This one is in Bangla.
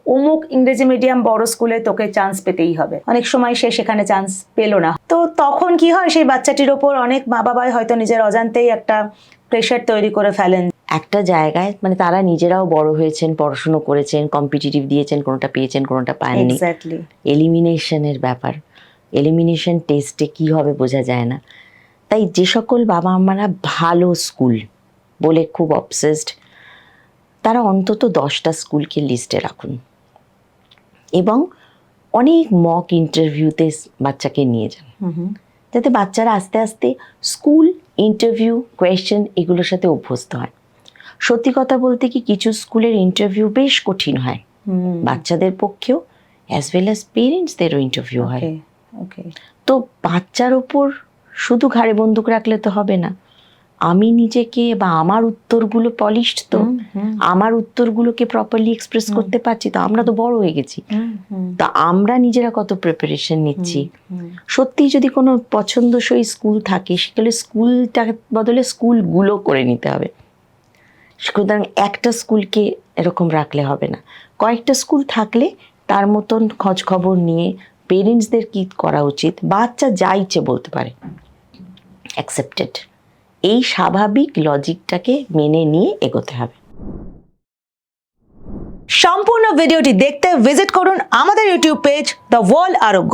অমুক ইংরেজি মিডিয়াম বড় স্কুলে তোকে চান্স পেতেই হবে, অনেক সময় সে সেখানে চান্স পেলো না। তো তখন কি হয়, সেই বাচ্চাটির ওপর অনেক মা বাবাই হয়তো নিজের অজান্তেই একটা প্রেশার তৈরি করে ফেলেন। একটা জায়গায় মানে তারা নিজেরাও বড় হয়েছেন, পড়াশুনো করেছেন, কম্পিটিটিভ দিয়েছেন, কোনোটা পেয়েছেন কোনোটা পাননি। এক্স্যাক্টলি। এলিমিনেশনের ব্যাপার, এলিমিনেশন টেস্টে কি হবে বোঝা যায় না। তাই যে সকল বাবা মারা ভালো স্কুল বলে খুব অবসেসড, তারা অন্তত 10টা স্কুলকে লিস্টে রাখুন এবং অনেক মক ইন্টারভিউতে বাচ্চাকে নিয়ে যান, যাতে বাচ্চারা আস্তে আস্তে স্কুল ইন্টারভিউ কোয়েশ্চেন এগুলোর সাথে অভ্যস্ত হয়। সত্যি কথা বলতে কি, কিছু স্কুলের ইন্টারভিউ বেশ কঠিন হয় বাচ্চাদের পক্ষেও, অ্যাজ ওয়েল অ্যাজ পেরেন্টসদেরও ইন্টারভিউ হয়। তো বাচ্চার ওপর শুধু ঘাড়ে বন্দুক রাখলে তো হবে না। আমি নিজেকে বা আমার উত্তরগুলো পলিশড তো, আমার উত্তরগুলোকে প্রপারলি এক্সপ্রেস করতে পারছি তো, আমরা তো বড় হয়ে গেছি। তা আমরা নিজেরা কত প্রিপারেশন নিচ্ছি। সত্যি যদি কোনো পছন্দসই স্কুল থাকে, সেগুলো স্কুলটার বদলে স্কুলগুলো করে নিতে হবে। সুতরাং একটা স্কুলকে এরকম রাখলে হবে না, কয়েকটা স্কুল থাকলে তার মতন খোঁজ খবর নিয়ে পেরেন্টসদের কি করা উচিত, বাচ্চা যা ইচ্ছে বলতে পারে, অ্যাকসেপ্টেড। এই স্বাভাবিক লজিকটাকে মেনে নিয়ে এগোতে হবে। সম্পূর্ণ ভিডিওটি দেখতে ভিজিট করুন আমাদের ইউটিউব পেজ দ্য ওয়ার্ল্ড আরোগ্য।